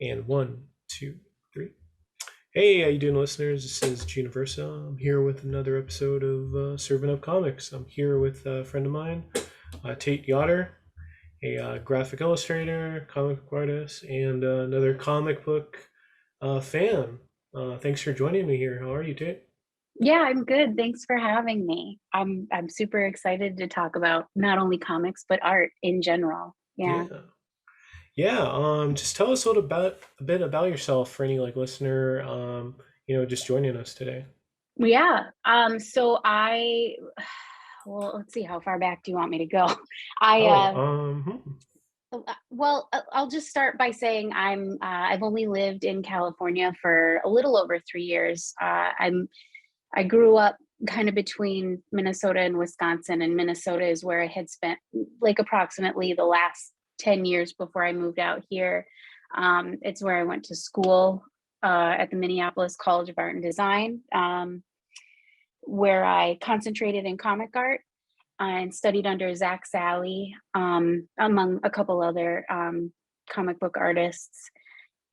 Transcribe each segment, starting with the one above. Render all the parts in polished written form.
And one, two, three. Hey, how you doing, listeners? This is Universa. I'm here with another episode of Serving Up Comics. I'm here with a friend of mine, Tate Yotter, a graphic illustrator, comic book artist, and another comic book fan. Thanks for joining me here. How are you, Tate? Yeah, I'm good. Thanks for having me. I'm super excited to talk about not only comics but art in general. Yeah. Yeah, yeah. Just tell us a bit about yourself for any listener, just joining us today. Yeah. So I well, let's see, how far back do you want me to go? I Oh, I'll just start by saying I've only lived in California for a little over 3 years. I grew up kind of between Minnesota and Wisconsin, and Minnesota is where I had spent like approximately the last 10 years before I moved out here. It's where I went to school at the Minneapolis College of Art and Design, where I concentrated in comic art and studied under Zach Sally, among a couple other comic book artists.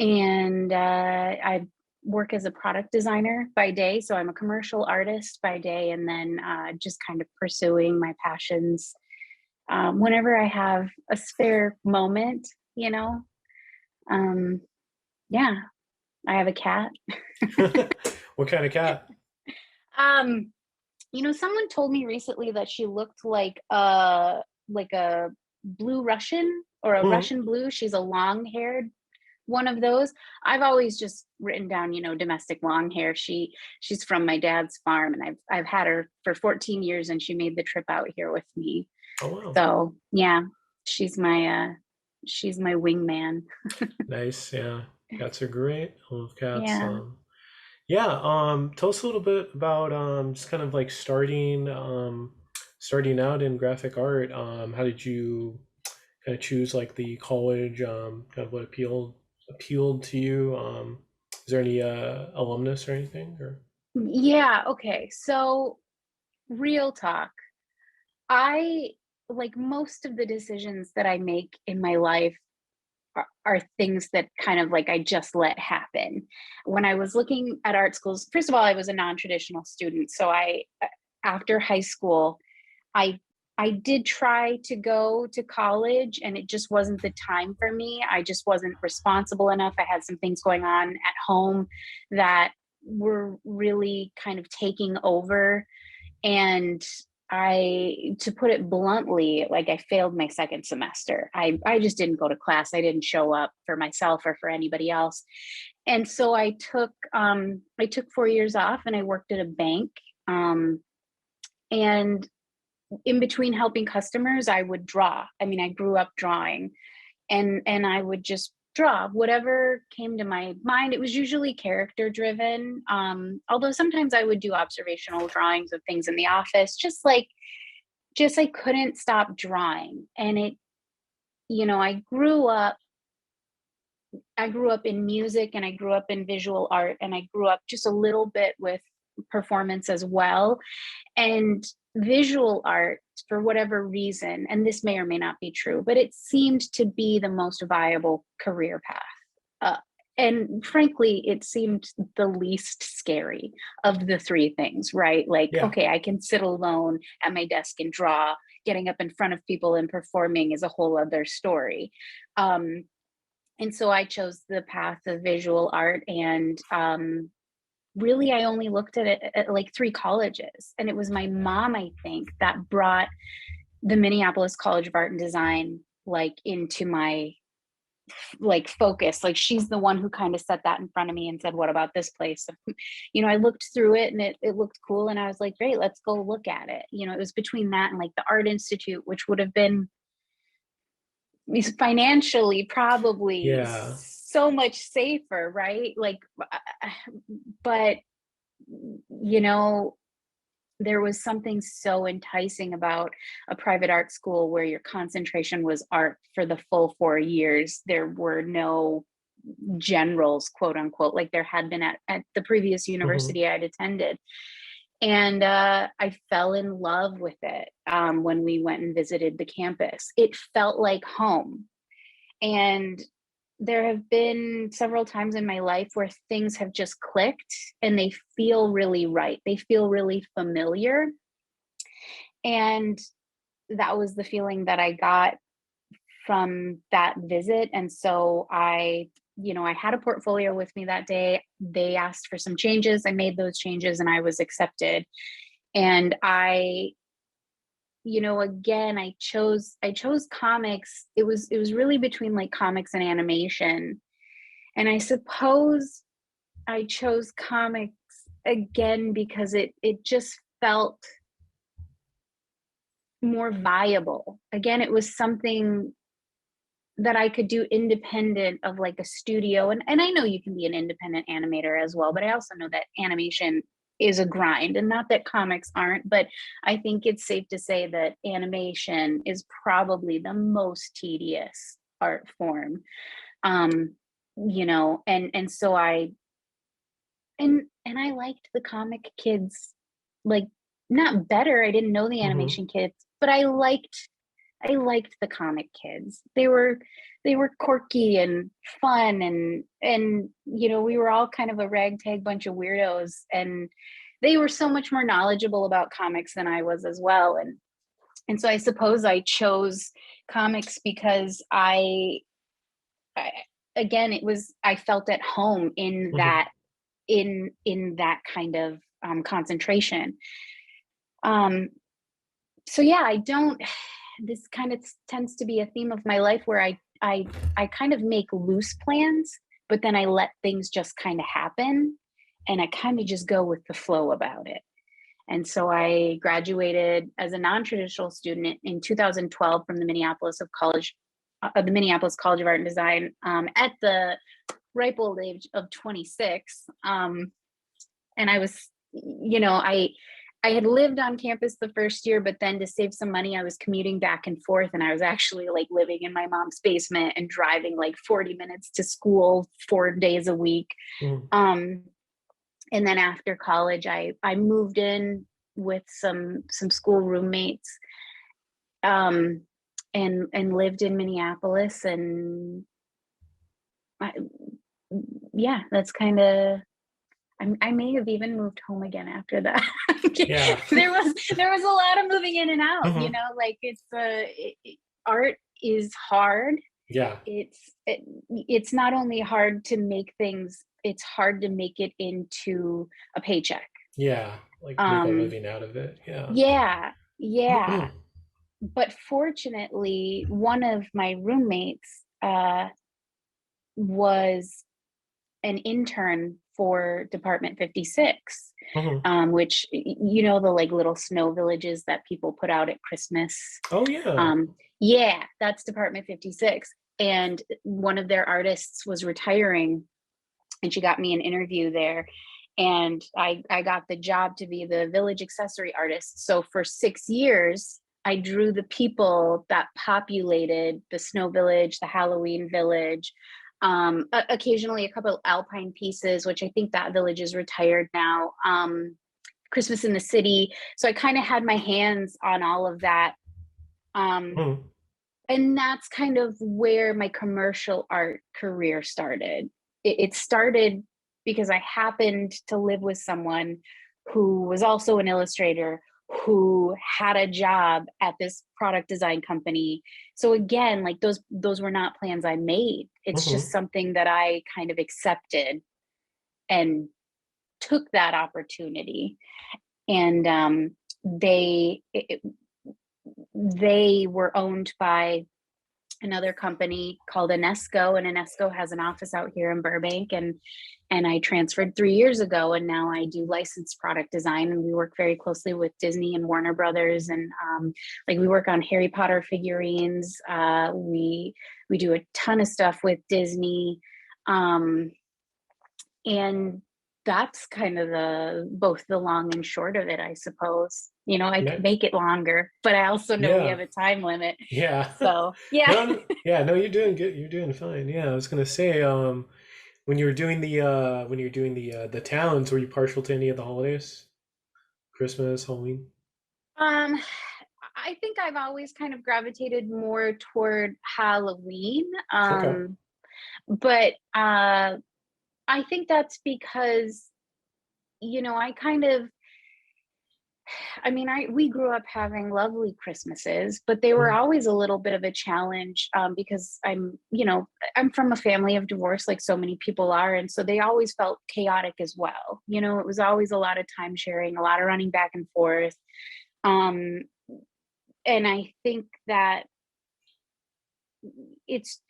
And I work as a product designer by day. So I'm a commercial artist by day, and then just kind of pursuing my passions whenever I have a spare moment, you know. Um, yeah, I have a cat. what kind of cat? um, Someone told me recently that she looked like a blue Russian or a Mhm. Russian blue. She's a long-haired one of those. I've always just written down, domestic long hair. She's from my dad's farm, and I've had her for 14 years, and she made the trip out here with me. Oh wow, So yeah, she's my wingman. nice. Yeah, cats are great. I love cats. Yeah. Yeah. Tell us a little bit about just kind of like starting out in graphic art. How did you kind of choose like the college? Kind of what appealed to you? Is there any alumnus or anything? Or Yeah, okay. So real talk. I like most of the decisions that I make in my life are things that kind of like I just let happen. When I was looking at art schools, first of all, I was a non-traditional student. So after high school, I I did try to go to college, and it just wasn't the time for me. I just wasn't responsible enough. I had some things going on at home that were really kind of taking over, and to put it bluntly, like I failed my second semester. I just didn't go to class. I didn't show up for myself or for anybody else. And so I took 4 years off, and I worked at a bank. And in between helping customers, I would draw. I mean, I grew up drawing, and I would just draw whatever came to my mind. It was usually character driven, although sometimes I would do observational drawings of things in the office, just I couldn't stop drawing. And I grew up in music, and I grew up in visual art, and I grew up just a little bit with performance as well. And visual art, for whatever reason, and this may or may not be true, but it seemed to be the most viable career path. Uh, and frankly, it seemed the least scary of the three things, right? Like, yeah. okay, I can sit alone at my desk and draw. Getting up in front of people and performing is a whole other story. Um, and so I chose the path of visual art, and really I only looked at it at like three colleges, and it was my mom, I think, that brought the Minneapolis College of Art and Design like into my like focus. Like, she's the one who kind of set that in front of me and said, what about this place? I looked through it, and it looked cool, and I was like, great, let's go look at it. It was between that and like the Art Institute, which would have been financially probably Yeah. so much safer, right? Like, but you know there was something so enticing about a private art school where your concentration was art for the full 4 years. There were no generals, quote unquote, like there had been at the previous Hmm. university I'd attended. And I fell in love with it when we went and visited the campus. It felt like home. And there have been several times in my life where things have just clicked and they feel really right. They feel really familiar. And that was the feeling that I got from that visit. And so I had a portfolio with me that day. They asked for some changes. I made those changes and I was accepted. And again, I chose comics. It was really between like comics and animation. And I suppose I chose comics again because it just felt more viable. Again, it was something that I could do independent of like a studio. And I know you can be an independent animator as well, but I also know that animation is a grind, and not that comics aren't, but I think it's safe to say that animation is probably the most tedious art form. And so I liked the comic kids, like, not better. I didn't know the Mm-hmm. animation kids, but I liked the comic kids. They were quirky and fun, and we were all kind of a ragtag bunch of weirdos, and they were so much more knowledgeable about comics than I was as well. And so I suppose I chose comics because I again, I felt at home in Mm-hmm. that kind of concentration. Um so yeah, I don't this kind of tends to be a theme of my life where I kind of make loose plans, but then I let things just kind of happen, and I kind of just go with the flow about it. And so I graduated as a non-traditional student in 2012 from the Minneapolis College of Art and Design, at the ripe old age of 26. And I was, I had lived on campus the first year, but then to save some money, I was commuting back and forth, and I was actually like living in my mom's basement and driving like 40 minutes to school 4 days a week. Mm-hmm. Um, and then after college, I moved in with some school roommates, um, and lived in Minneapolis, and I, yeah, that's kind of. I may have even moved home again after that. Yeah. There was a lot of moving in and out. Mm-hmm. Like art is hard. Yeah. It's not only hard to make things; it's hard to make it into a paycheck. Yeah. Like make a Um, living out of it. Yeah. yeah, yeah. Mm-hmm. But fortunately, one of my roommates was an intern for Department 56, which, the like little snow villages that people put out at Christmas. Oh yeah. Yeah, that's Department 56. And one of their artists was retiring, and she got me an interview there. And I got the job to be the village accessory artist. So for 6 years, I drew the people that populated the snow village, the Halloween village, occasionally a couple of alpine pieces, which I think that village is retired now. Christmas in the City. So I kind of had my hands on all of that. Um, Mm-hmm. and that's kind of where my commercial art career started. It started because I happened to live with someone who was also an illustrator, who had a job at this product design company. So again, like those were not plans I made. It's just Mm-hmm. something that I kind of accepted and took that opportunity. And they were owned by another company called Inesco, and Inesco has an office out here in Burbank, and I transferred 3 years ago, and now I do licensed product design, and we work very closely with Disney and Warner Brothers, and like we work on Harry Potter figurines. We do a ton of stuff with Disney, um, and that's kind of both the long and short of it, I suppose. I could Nice. make it longer, but I also know we Yeah. have a time limit. Yeah. So yeah. No, yeah, no, you're doing good. You're doing fine. Yeah, I was gonna say, when you were doing the towns, were you partial to any of the holidays? Christmas, Halloween? Um, I think I've always kind of gravitated more toward Halloween. Okay. But I think that's because, I kind of, I mean, we grew up having lovely Christmases, but they were Mhm. always a little bit of a challenge, because I'm from a family of divorce, like so many people are, and so they always felt chaotic as well. It was always a lot of time sharing, a lot of running back and forth, um, and I think that it's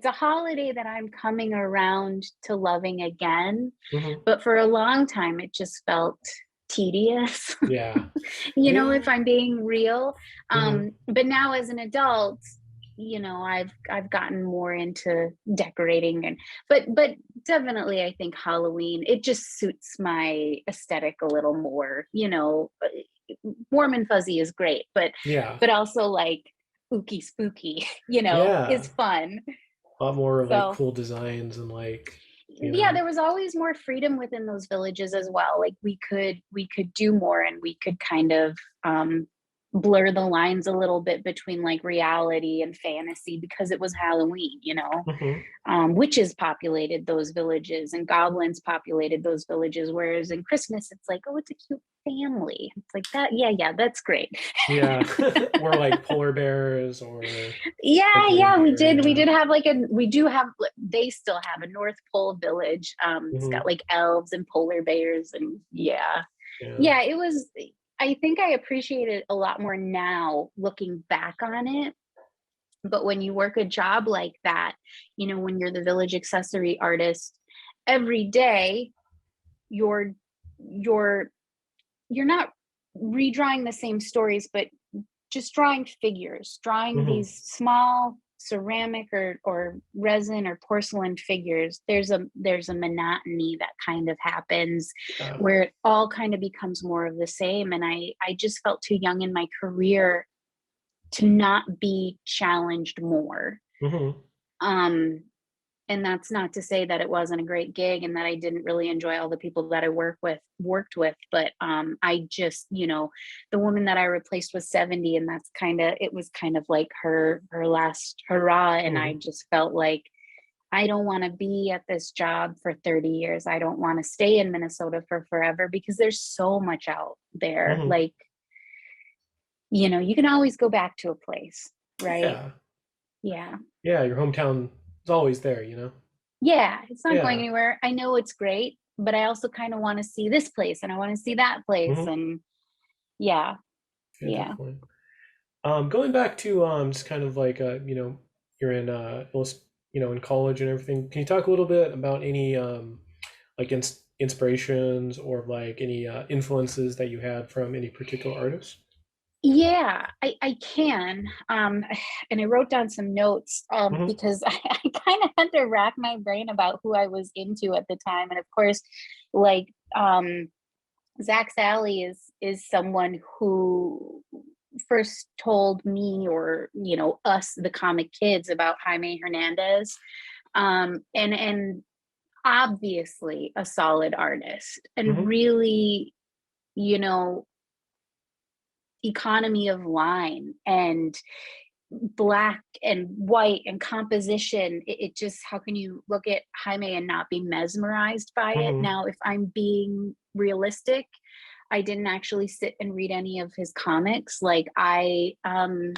a holiday that I'm coming around to loving again, Mhm. but for a long time it just felt tedious. Yeah. If Yeah. I'm being real. Mhm. But now as an adult, I've gotten more into decorating, but definitely I think Halloween, it just suits my aesthetic a little more. Warm and fuzzy is great, but Yeah. also like ooky spooky, is Yeah. fun. A lot more like So cool designs and like, you yeah, know. there was always more freedom within those villages as well. Like we could do more, and we could kind of blur the lines a little bit between like reality and fantasy, because it was Halloween. Mhm. Witches populated those villages and goblins populated those villages, whereas in Christmas it's like, oh, it's a cute family. It's like that. Yeah, yeah, that's great. Yeah. Or like polar bears or Yeah, like yeah, we reindeer. did. We Yeah. did have like we do have, they still have a North Pole village. It's got Mhm. like elves and polar bears, and yeah. Yeah. Yeah, it was, I think I appreciate it a lot more now looking back on it. But when you work a job like that, when you're the village accessory artist, every day you're you're you're not redrawing the same stories, but just drawing figures, drawing Mhm. these small ceramic or resin or porcelain figures. There's a monotony that kind of happens, Yeah. where it all kind of becomes more of the same. And I just felt too young in my career to not be challenged more. Mhm. Um, and that's not to say that it wasn't a great gig and that I didn't really enjoy all the people that I worked with, but I just, the woman that I replaced was 70, and it was kind of like her last hurrah, and I Mhm. just felt like I don't want to be at this job for 30 years. I don't want to stay in Minnesota for forever, because there's so much out there. Mhm. Like, you can always go back to a place, right? Yeah. Yeah. Yeah, your hometown is always there, you know? Yeah, it's not going Yeah. anywhere. I know it's great, but I also kind of want to see this place and I want to see that place. Mhm. And yeah, Yeah, yeah. definitely. Going back to just kind of like you're in in college and everything. Can you talk a little bit about any like inspirations or like any influences that you had from any particular artists? Yeah, I can. And I wrote down some notes, Hmm. because I kind of had to rack my brain about who I was into at the time. And of course, like, Zach Sally is someone who first told me, or us, the comic kids, about Jaime Hernandez, and obviously a solid artist, and Hmm. really, you know economy of line and black and white and composition. It just, how can you look at Jaime and not be mesmerized by it? Hmm. Now, if I'm being realistic, I didn't actually sit and read any of his comics. Like, I'm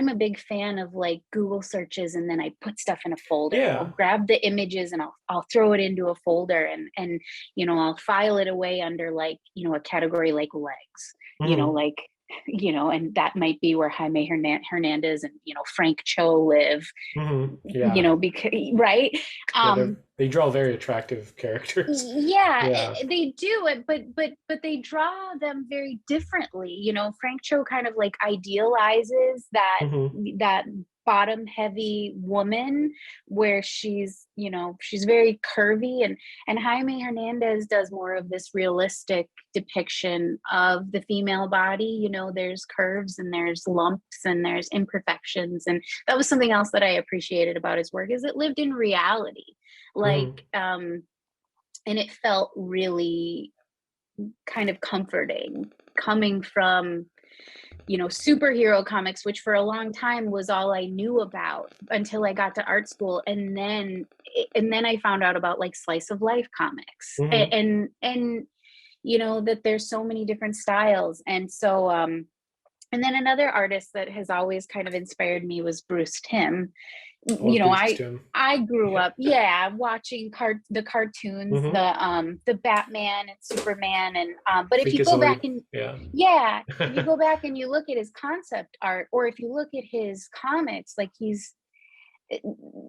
a big fan of like Google searches, and then I put stuff in a folder. I'll Yeah. grab the images and I'll throw it into a folder, and I'll file it away under, like, a category like legs. Hmm. Like, and that might be where Jaime Hernandez and Frank Cho live. Hmm. Yeah. Because right. Yeah, um they draw very attractive characters. yeah, Yeah. they do it, but they draw them very differently. Frank Cho kind of like idealizes Hmm. that bottom heavy woman, where she's very curvy, and Jaime Hernandez does more of this realistic depiction of the female body. There's curves and there's lumps and there's imperfections, and that was something else that I appreciated about his work, is it lived in reality. Like, Hmm. and it felt really kind of comforting, coming from, superhero comics, which for a long time was all I knew about until I got to art school. And then I found out about like slice of life comics, Hmm. and that there's so many different styles. And so, and then another artist that has always kind of inspired me was Bruce Timm. I love Bruce I Tim. I grew Yeah. up, watching the cartoons, Hmm. the Batman and Superman, and but if you go back Freakazoid. and Yeah. if you go back and you look at his concept art, or if you look at his comics, like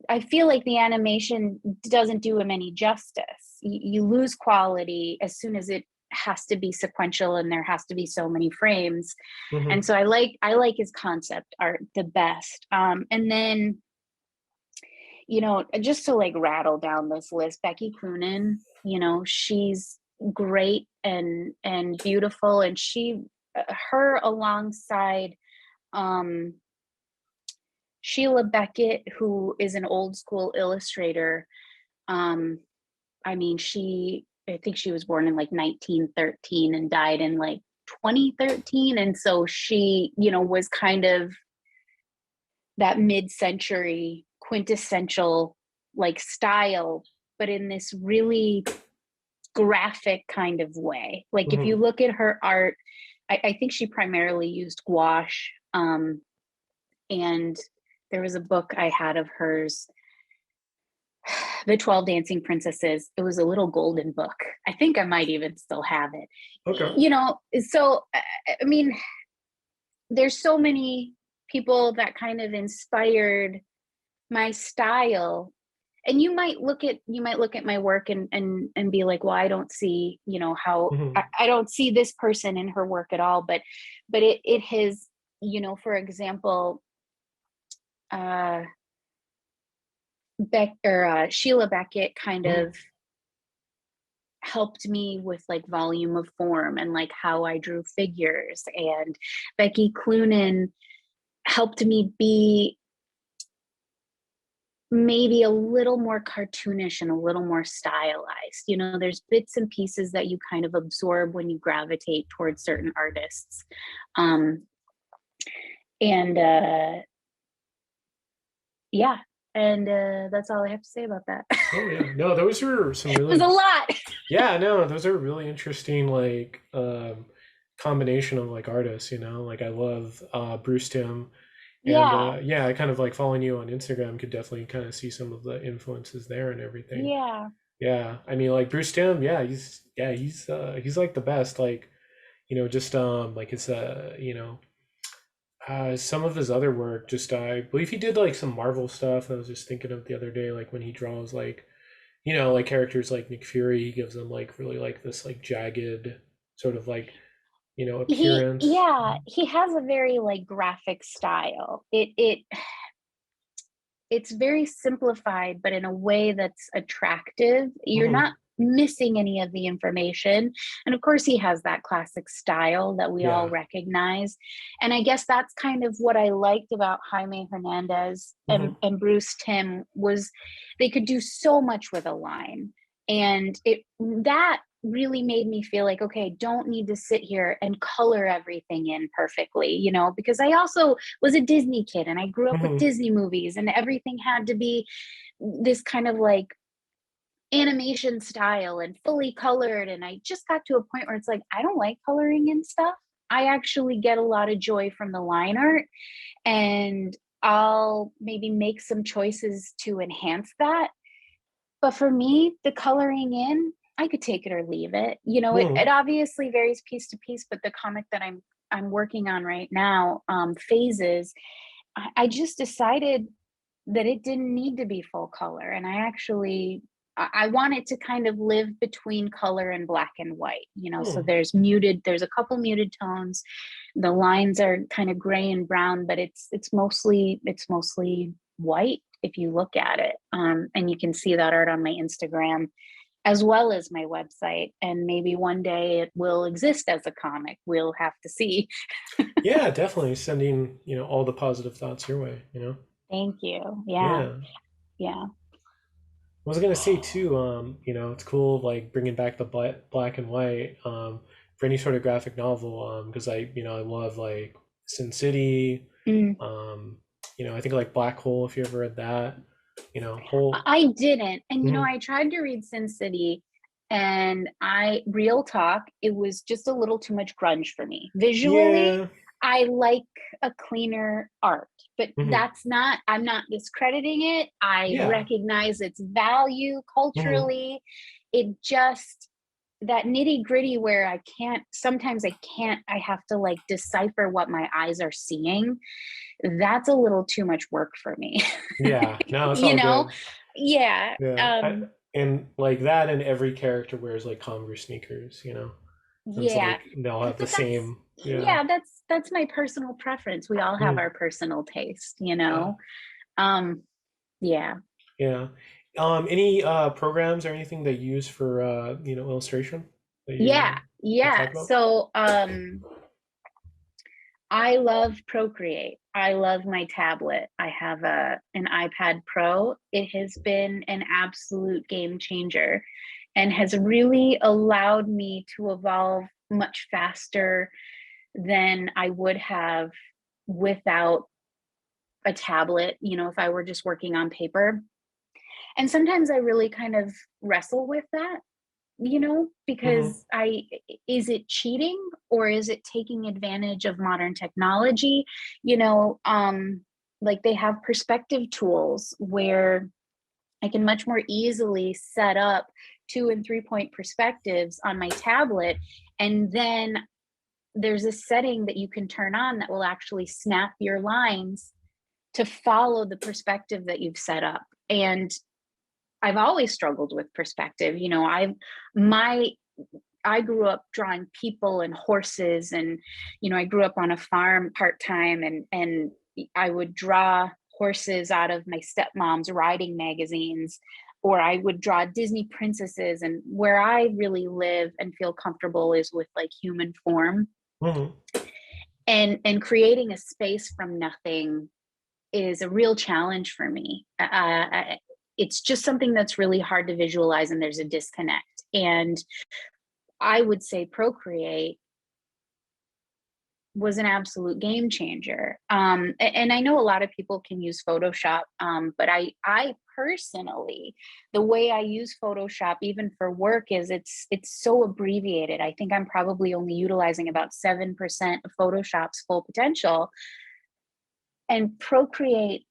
I feel like the animation doesn't do him any justice. You lose quality as soon as it has to be sequential and there has to be so many frames. And Hmm. so I like his concept art the best. And then just to like rattle down this list, Becky Cloonan, she's great and beautiful, and her alongside um Sheila Beckett, who is an old school illustrator. um I mean, I think she was born in like 1913 and died in like 2013, and so she was kind of that mid-century quintessential like style, but in this really graphic kind of way. Like if you Hmm. look at her art, I think she primarily used gouache. And there was a book I had of hers, The 12 Dancing Princesses. It was a little golden book. I think I might even still have it. Okay. So I mean, there's so many people that kind of inspired my style. And you might look at my work and be like, well, I don't see, how Hmm. I don't see this person in her work at all. But it has, for example, uh Sheila Beckett kind Hmm. of helped me with like volume of form and like how I drew figures. And Becky Cloonan helped me be maybe a little more cartoonish and a little more stylized. There's bits and pieces that you kind of absorb when you gravitate towards certain artists. Um, and Yeah, and that's all I have to say about that. Oh yeah. No, those are some It was a really, lot. yeah, no, those are really interesting, like combination of like artists, Like I love Bruce Tim, and Yeah, yeah, I kind of like following you on Instagram could definitely kind of see some of the influences there and everything. yeah. Yeah, I mean like Bruce Tim, he's like the best, like just like his some of his other work, just I believe he did like some Marvel stuff. I was just thinking of the other day, like when he draws like like characters like Nick Fury, he gives them like really like this like jagged sort of like appearance. He has a very like graphic style. It's very simplified, but in a way that's attractive. You're Hmm. not missing any of the information. And of course, he has that classic style that we all Yeah. recognize. And I guess that's kind of what I liked about Jaime Hernandez and, Hmm. and Bruce Timm was they could do so much with a line. And that really made me feel like, okay, don't need to sit here and color everything in perfectly, because I also was a Disney kid and I grew up with Hmm. Disney movies, and everything had to be this kind of like animation style and fully colored. And I just got to a point where it's like, I don't like coloring in stuff. I actually get a lot of joy from the line art, and I'll maybe make some choices to enhance that. But for me, the coloring in, I could take it or leave it. It Hmm. obviously varies piece to piece, but the comic that I'm working on right now, Phases, I just decided that it didn't need to be full color. And I want it to kind of live between color and black and white, so Hmm. there's a couple muted tones. The lines are kind of gray and brown, but it's mostly white if you look at it. And you can see that art on my Instagram as well as my website. And maybe one day it will exist as a comic. We'll have to see. Yeah, definitely sending all the positive thoughts your way. Thank you. Yeah. Yeah. Yeah. I was gonna say too, it's cool like bringing back the black and white. for any sort of graphic novel, because I love like Sin City, Mm. um, I think like Black Hole, if you ever read that, whole. I didn't. And Mhm. I tried to read Sin City, and real talk, it was just a little too much grunge for me. Visually, Yeah. I like a cleaner art, but Hmm. I'm not discrediting it. I Yeah. recognize its value Hmm. culturally. It just, that nitty gritty where sometimes I have to like decipher what my eyes are seeing. That's a little too much work for me. Yeah. No, it's you all know? good. Yeah. Yeah. And like that, and every character wears like Converse sneakers, and it's Yeah. like they all have the But that's, same. Yeah. yeah, that's my personal preference. We all have Mhm. our personal taste, Yeah. Um, yeah. Yeah. Any programs or anything that you use for illustration that Yeah. you could Yeah. talk about? So I love Procreate. I love my tablet. I have an iPad Pro. It has been an absolute game changer and has really allowed me to evolve much faster than I would have without a tablet, if I were just working on paper. And sometimes I really kind of wrestle with that, Hmm. because is it cheating or is it taking advantage of modern technology? You know, um, like they have perspective tools where I can much more easily set up 2 and 3 point perspectives on my tablet. And then there's a setting that you can turn on that will actually snap your lines to follow the perspective that you've set up. And I've always struggled with perspective. My I grew up drawing people and horses, and I grew up on a farm part-time, and I would draw horses out of my stepmom's riding magazines, or I would draw Disney princesses. And where I really live and feel comfortable is with like human form, Hmm. and creating a space from nothing is a real challenge for me. It's just something that's really hard to visualize, and there's a disconnect. And I would say Procreate was an absolute game changer. And I know a lot of people can use Photoshop, but I personally, the way I use Photoshop, even for work, is it's so abbreviated. I think I'm probably only utilizing about 7% of Photoshop's full potential. And Procreate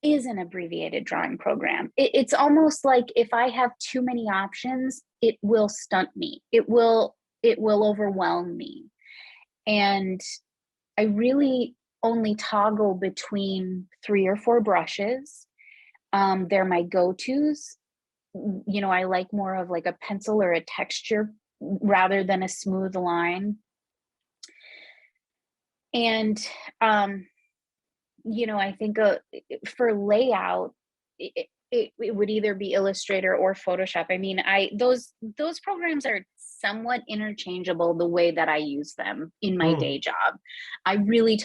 is an abbreviated drawing program. It's almost like if I have too many options, it will stunt me. It will overwhelm me. And I really only toggle between 3 or 4 brushes. They're my go-tos. I like more of like a pencil or a texture rather than a smooth line. And um, I think for layout, it would either be Illustrator or Photoshop. I mean, those programs are somewhat interchangeable the way that I use them in my Hmm. day job. I really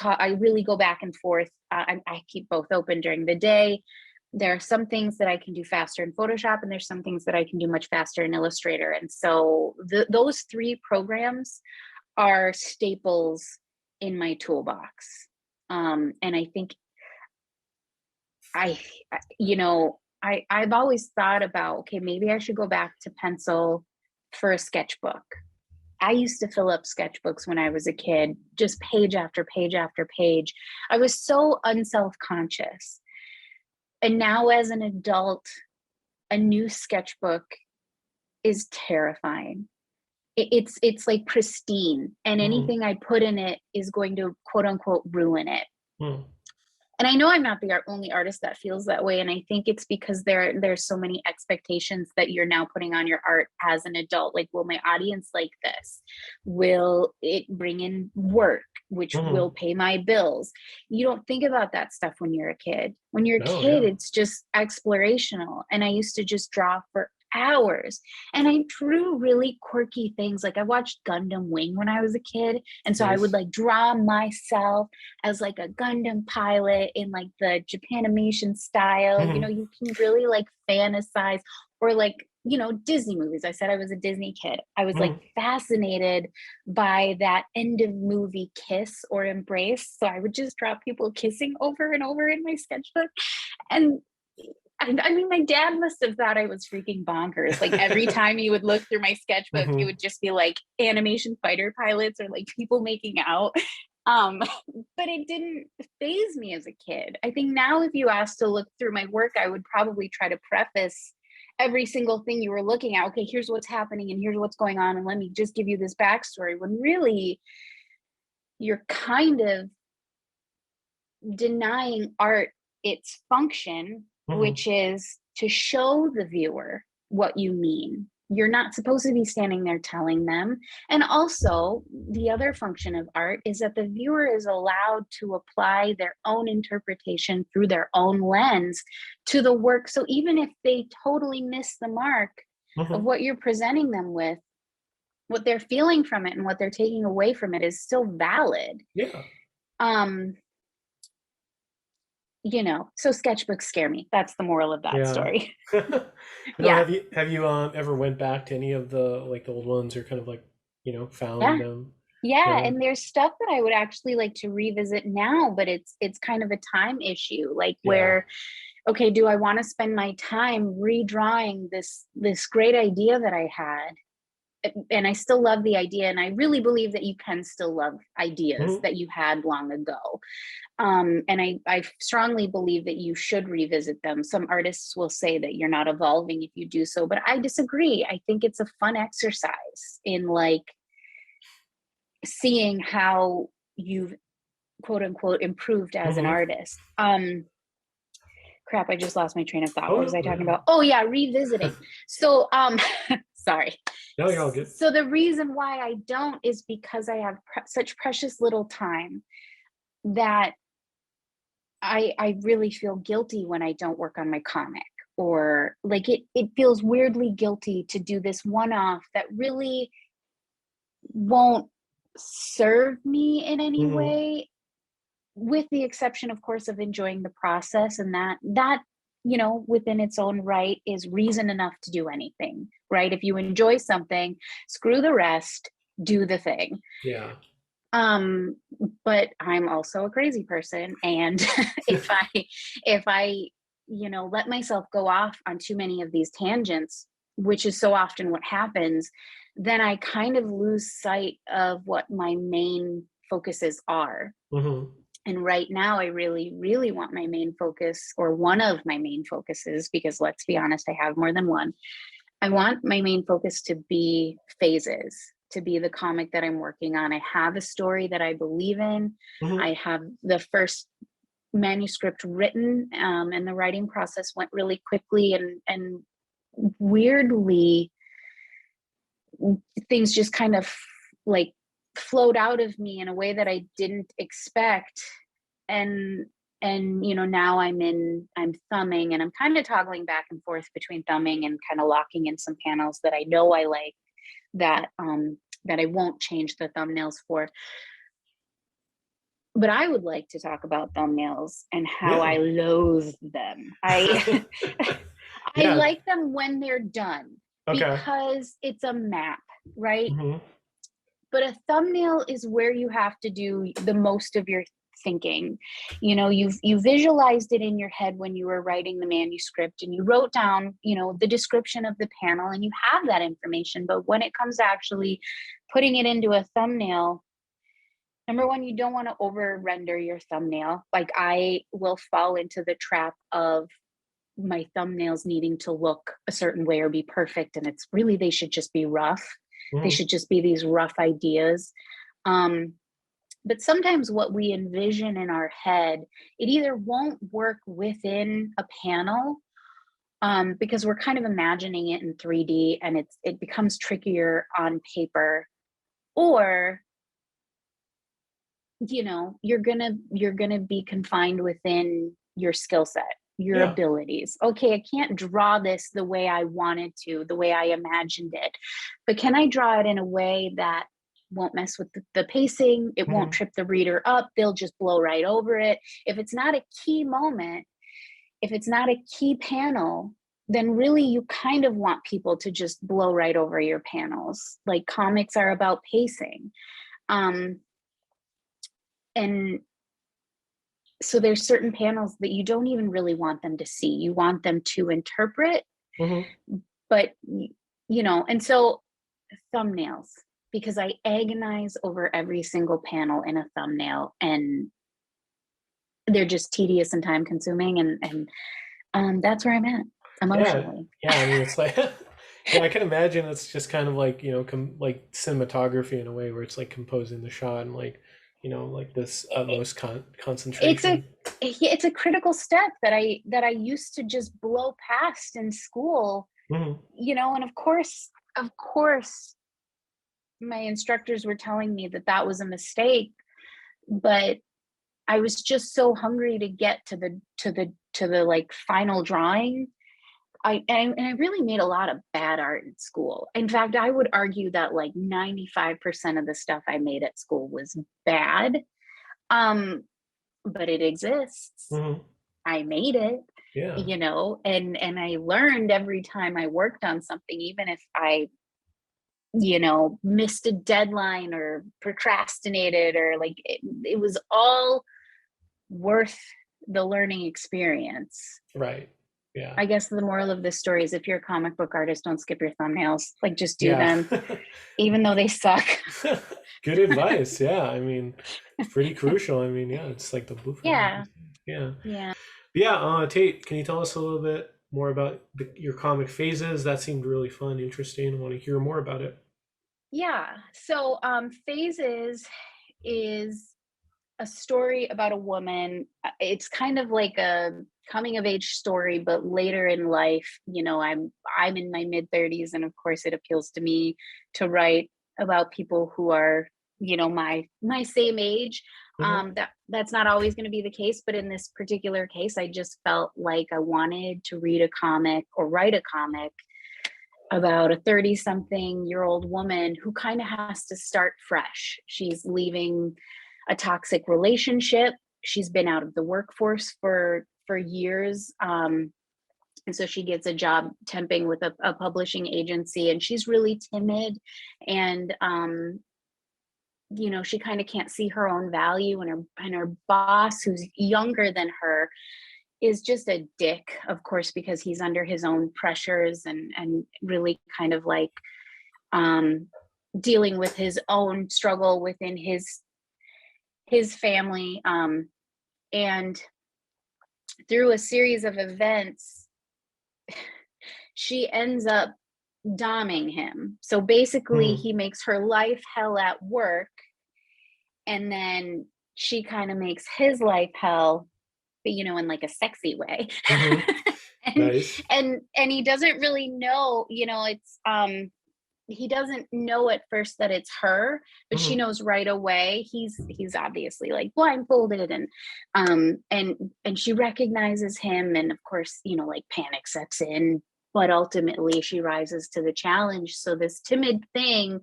go back and forth. I keep both open during the day. There are some things that I can do faster in Photoshop, and there's some things that I can do much faster in Illustrator. And so those three programs are staples in my toolbox. And I think I, I've always thought about, okay, maybe I should go back to pencil for a sketchbook. I used to fill up sketchbooks when I was a kid, just page after page after page. I was so unself conscious. And now, as an adult, a new sketchbook is terrifying. It's like pristine, and Hmm. anything I put in it is going to quote unquote ruin it. Hmm. And I know I'm not the only artist that feels that way, and I think it's because there's so many expectations that you're now putting on your art as an adult. Like, will my audience like this? Will it bring in work, which will Hmm. pay my bills? You don't think about that stuff when you're a kid. When you're a No, kid, yeah. it's just explorational. And I used to just draw for hours, and I drew really quirky things. Like, I watched Gundam Wing when I was a kid, and so I would Nice. like draw myself as like a Gundam pilot in like the Japanimation style. Hmm. You can really like fantasize, or like Disney movies. I said I was a Disney kid. I was like Mhm. fascinated by that end of movie kiss or embrace. So I would just draw people kissing over and over in my sketchbook. And I mean, my dad must have thought I was freaking bonkers. Like every time you would look through my sketchbook, it Mhm. would just be like animation fighter pilots or like people making out. Um, but it didn't phase me as a kid. I think now, if you asked to look through my work, I would probably try to preface every single thing you were looking at. Okay, here's what's happening and here's what's going on. And let me just give you this backstory, when really you're kind of denying art its function, Mhm. which is to show the viewer what you mean. You're not supposed to be standing there telling them. And also, the other function of art is that the viewer is allowed to apply their own interpretation through their own lens to the work. So even if they totally miss the mark of Mhm. what you're presenting them with, what they're feeling from it and what they're taking away from it is still valid. Yeah. Um, so sketchbooks scare me. That's the moral of that Yeah. story. No, Yeah. have you ever went back to any of the like the old ones or kind of like, found Yeah. them? Yeah, Yeah. and there's stuff that I would actually like to revisit now, but it's kind of a time issue, like Yeah. where, okay, do I want to spend my time redrawing this great idea that I had? And I still love the idea, and I really believe that you can still love ideas Mhm. that you had long ago. And I strongly believe that you should revisit them. Some artists will say that you're not evolving if you do so, but I disagree. I think it's a fun exercise in like seeing how you've quote unquote improved as an Mhm. artist. Crap, I just lost my train of thought. Oh What was I no, talking yeah. about? Oh yeah, revisiting. So sorry. No, you're all good. So the reason why I don't is because I have such precious little time that I really feel guilty when I don't work on my comic, or like it feels weirdly guilty to do this one off that really won't serve me in any Mhm. way, with the exception, of course, of enjoying the process. And that within its own right is reason enough to do anything, right? If you enjoy something, screw the rest, do the thing. Yeah. um but I'm also a crazy person, and if I let myself go off on too many of these tangents, which is so often what happens, then I kind of lose sight of what my main focuses are. Mhm. And right now, I really, really want my main focus, or one of my main focuses, because let's be honest, I have more than one. I want my main focus to be phases, to be the comic that I'm working on. I have a story that I believe in. Mhm. I have the first manuscript written, and the writing process went really quickly, and weirdly, things just kind of like flowed out of me in a way that I didn't expect. And now I'm thumbing, and I'm kind of toggling back and forth between thumbing and kind of locking in some panels that I know I like, that I won't change the thumbnails for. But I would like to talk about thumbnails and how I Yeah. loathe them. I I Yeah. like them when they're done Okay. because it's a map, right? Mhm. But a thumbnail is where you have to do the most of your thinking. You visualized it in your head when you were writing the manuscript, and you wrote down the description of the panel, and you have that information. But when it comes to actually putting it into a thumbnail, number one, you don't want to over render your thumbnail. Like, I will fall into the trap of my thumbnails needing to look a certain way or be perfect, and it's really, they should just be rough. They Mhm. should just be these rough ideas. um, but sometimes what we envision in our head, it either won't work within a panel, because we're kind of imagining it in 3D, and it becomes trickier on paper, or you're gonna be confined within your skill set, your Yeah. abilities. Okay, I can't draw this the way I wanted to, the way I imagined it, but can I draw it in a way that won't mess with the pacing? It won't Mhm. trip the reader up. They'll just blow right over it. If it's not a key moment, if it's not a key panel, then really you kind of want people to just blow right over your panels. Like comics are about pacing. And so there's certain panels that you don't even really want them to see. You want them to interpret, but and so thumbnails, because I agonize over every single panel in a thumbnail, and they're just tedious and time consuming, and that's where I'm at Yeah, emotionally. yeah. I mean, it's like, yeah, I can imagine it's just kind of like like cinematography in a way, where it's like composing the shot and like like this utmost it's a concentration. it's a critical step that I used to just blow past in school, Hmm. and of course my instructors were telling me that that was a mistake, but I was just so hungry to get to the like final drawing. And I really made a lot of bad art in school. In fact, I would argue that like 95% of the stuff I made at school was bad. Um, but it exists. Hmm. I made it, Yeah. and I learned every time I worked on something, even if I missed a deadline or procrastinated, or like it was all worth the learning experience. Right. Yeah. I guess the moral of this story is, if you're a comic book artist, don't skip your thumbnails. Like, just do Yeah. them, even though they suck. Good advice. Yeah. I mean, it's pretty crucial. I mean, yeah, it's like the blueprint. Yeah. Yeah. Yeah. But yeah, Tate, can you tell us a little bit more about your comic phases? That seemed really fun, interesting. I want to hear more about it. Yeah. So, Phases is a story about a woman. It's kind of like a coming of age story, but later in life. I'm in my mid 30s, and of course, it appeals to me to write about people who are my same age. Hmm. That's not always going to be the case, but in this particular case, I just felt like I wanted to read a comic or write a comic about a 30-something-year-old woman who kind of has to start fresh. She's leaving a toxic relationship. She's been out of the workforce for years. And so she gets a job temping with a publishing agency, and she's really timid, and she kind of can't see her own value, and her boss, who's younger than her, is just a dick, of course, because he's under his own pressures, and really kind of like um dealing with his own struggle within his family, and through a series of events she ends up doming him. So basically Hmm. he makes her life hell at work, and then she kind of makes his life hell, but in like a sexy way. Hmm. and Nice. and he doesn't really know, it's he doesn't know at first that it's her, but she Hmm. knows right away. He's obviously like blindfolded, and she recognizes him, and of course, like panic sets in, but ultimately she rises to the challenge. So this timid thing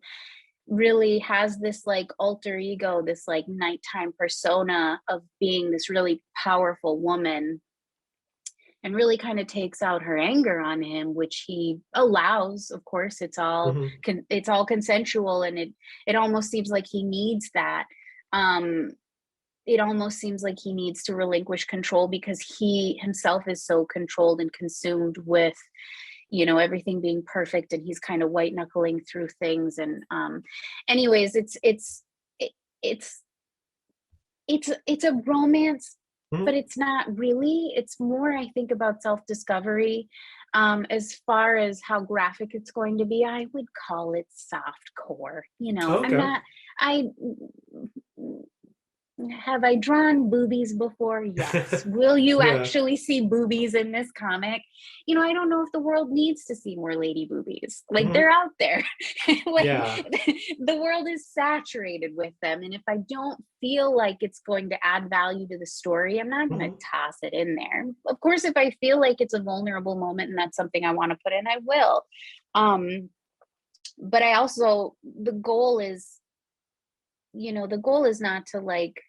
really has this like alter ego, this like nighttime persona of being this really powerful woman, and really kind of takes out her anger on him, which he allows. Of course, Hmm. it's all consensual, and it almost seems like he needs that. um it almost seems like he needs to relinquish control, because he himself is so controlled and consumed with everything being perfect, and he's kind of white knuckling through things. And anyways, it, it's it's a romance, but Hmm. it's not really. It's more, I think, about self-discovery. As far as how graphic it's going to be, I would call it soft core. I'm Okay. not. I Have I drawn boobies before? Yes. Will you Yeah. actually see boobies in this comic? I don't know if the world needs to see more lady boobies. Like, Hmm. they're out there. Like, Yeah. the world is saturated with them. And if I don't feel like it's going to add value to the story, I'm not going to Hmm. toss it in there. Of course, if I feel like it's a vulnerable moment and that's something I want to put in, I will. But I also, the goal is not to like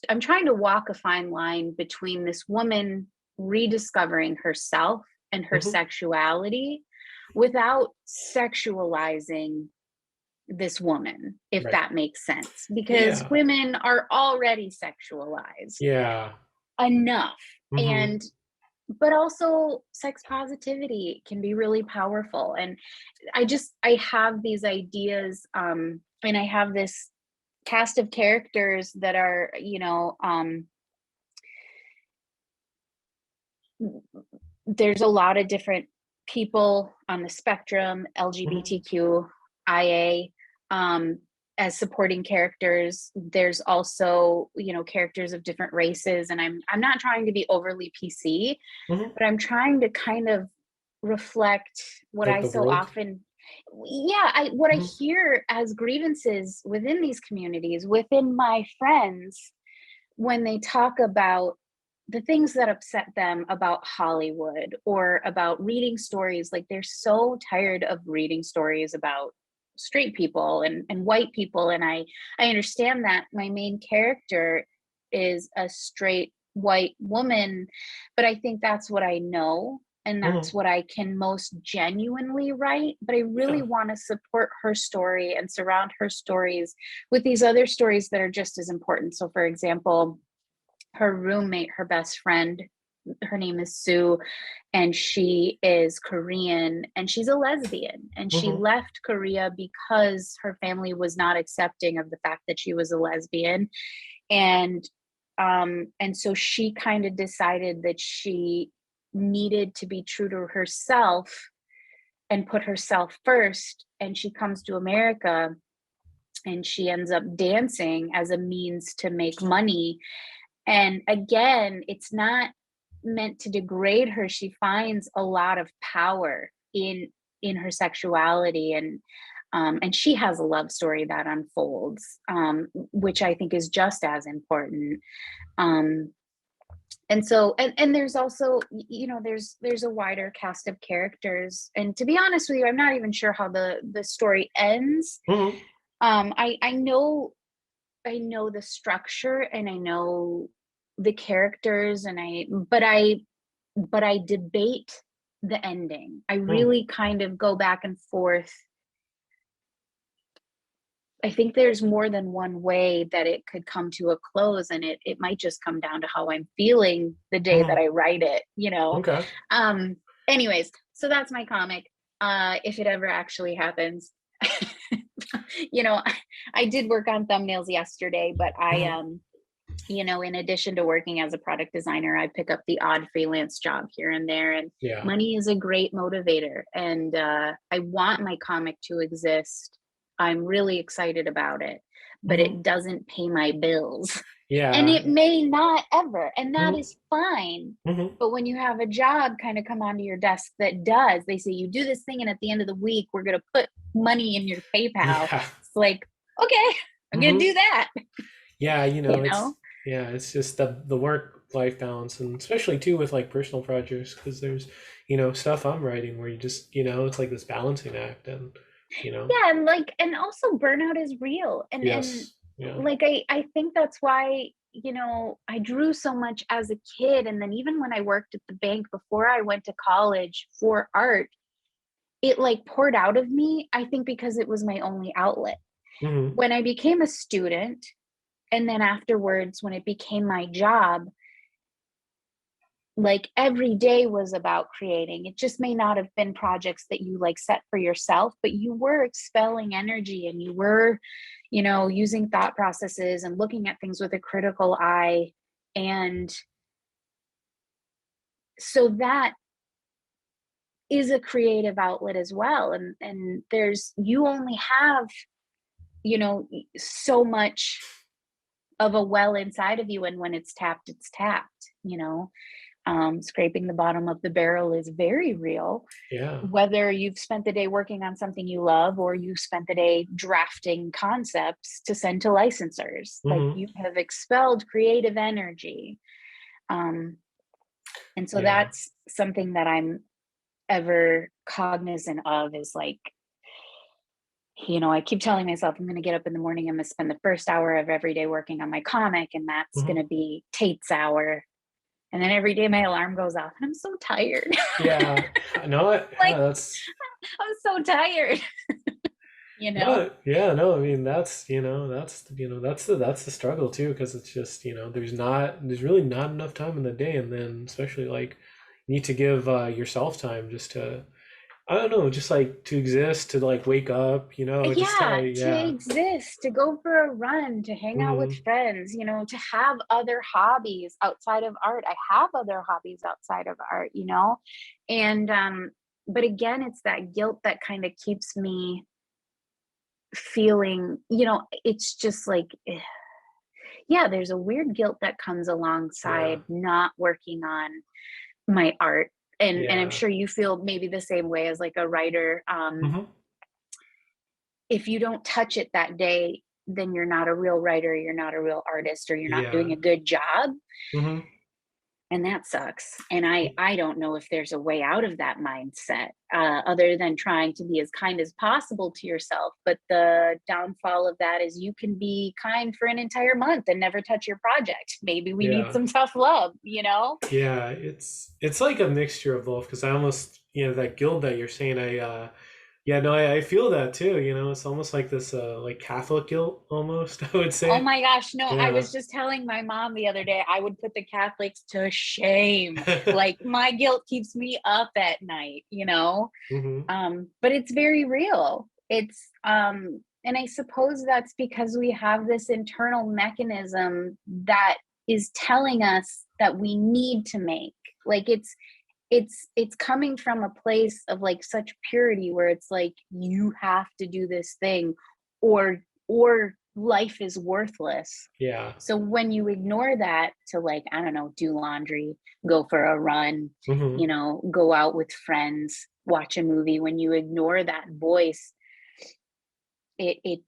I'm trying to walk a fine line between this woman rediscovering herself and her Hmm. sexuality without sexualizing this woman, if Right. that makes sense, because Yeah. women are already sexualized Yeah. enough. Hmm. And but also sex positivity can be really powerful. And I have these ideas, and I have this cast of characters that are, there's a lot of different people on the spectrum, Hmm. LGBTQIA, um, as supporting characters. There's also, characters of different races, and I'm not trying to be overly PC, Hmm. but I'm trying to kind of reflect what Like I the so world. often, yeah, what I Hmm. hear as grievances within these communities, within my friends, when they talk about the things that upset them about Hollywood or about reading stories. Like, they're so tired of reading stories about straight people and white people. And I understand that my main character is a straight white woman, but I think that's what I know. And Hmm. that's what I can most genuinely write. But I really Yeah. want to support her story and surround her stories with these other stories that are just as important. So, for example, her roommate, her best friend, her name is Sue, and she is Korean and she's a lesbian. And she Hmm. left Korea because her family was not accepting of the fact that she was a lesbian. And so she kind of decided that she needed to be true to herself and put herself first. And she comes to America and she ends up dancing as a means to make money. And again, it's not meant to degrade her. She finds a lot of power in her sexuality, and she has a love story that unfolds, which I think is just as important. Um, and so, and there's also, there's a wider cast of characters. And to be honest with you, I'm not even sure how the story ends. Hmm. I know the structure and I know the characters, but I debate the ending. I Hmm. really kind of go back and forth. I think there's more than one way that it could come to a close, and it might just come down to how I'm feeling the day that Hmm. I write it. Okay. Um anyways, so that's my comic. If it ever actually happens. you know, I, I did work on thumbnails yesterday, but Hmm. in addition to working as a product designer, I pick up the odd freelance job here and there. And Yeah. money is a great motivator. And I want my comic to exist. I'm really excited about it, but Hmm. it doesn't pay my bills. And Yeah. it may not ever. And that Hmm. is fine. Hmm. But when you have a job kind of come onto your desk that does, they say you do this thing, and at the end of the week, we're going to put money in your PayPal. Yeah. It's like, okay, I'm going to Hmm. do that, Yeah, you know? it's just the work life balance, and especially too with like personal projects, because there's stuff I'm writing where you just it's like this balancing act, and you know Yeah, and also burnout is real. And yes, yeah, like I think that's why, I drew so much as a kid. And then even when I worked at the bank before I went to college for art, it like poured out of me, I think, because it was my only outlet. hmm, When I became a student, and then afterwards when it became my job, like every day was about creating. It just may not have been projects that you like set for yourself, but you were expelling energy, and you were, using thought processes and looking at things with a critical eye. And so that is a creative outlet as well. And there's, you only have, so much of a well inside of you. And when it's tapped. Scraping the bottom of the barrel is very real. yeah, Whether you've spent the day working on something you love or you spent the day drafting concepts to send to licensors, like, hmm, you have expelled creative energy. Um, and so yeah, that's something that I'm ever cognizant of, is like, I keep telling myself I'm going to get up in the morning. I'm going to spend the first hour of every day working on my comic, and that's going Hmm. to be Tate's hour. And then every day my alarm goes off, and I'm so tired. Yeah, no, Like, yeah, that's I'm so tired, you know? no, yeah, no. I mean, that's the struggle too, because it's just there's really not enough time in the day, and then especially like you need to give yourself time just to I don't know, just like to exist, to like wake up, just Yeah, to yeah. exist, to go for a run, to hang out with Hmm. friends, to have other hobbies outside of art. I have other hobbies outside of art. And but again, it's that guilt that kind of keeps me feeling, it's just like yeah, there's a weird guilt that comes Yeah. alongside not working on my art. And I'm Yeah. sure you feel maybe the same way as like a writer. Hmm. If you don't touch it that day, then you're not a real writer, you're not a real artist, or you're not doing Yeah. a good job. Hmm. And that sucks. And I don't know if there's a way out of that mindset, other than trying to be as kind as possible to yourself. But the downfall of that is you can be kind for an entire month and never touch your project. Maybe we need Yeah. some tough love. Yeah, it's like a mixture of both because I almost that guilt that you're saying yeah, no, I feel that too, it's almost like this like Catholic guilt almost I would Oh say. my gosh, no, I Yeah. was just telling my mom the other day, I would put the Catholics to shame. Like, my guilt keeps me up at night. Hmm. But it's very real. And I suppose that's because we have this internal mechanism that is telling us that we need to make. Like, it's coming from a place of like such purity where it's like you have to do this thing, or life is worthless. Yeah. So when you ignore that to, like, I don't know, do laundry, go for a run, Hmm. go out with friends, watch a movie, when you ignore that voice, it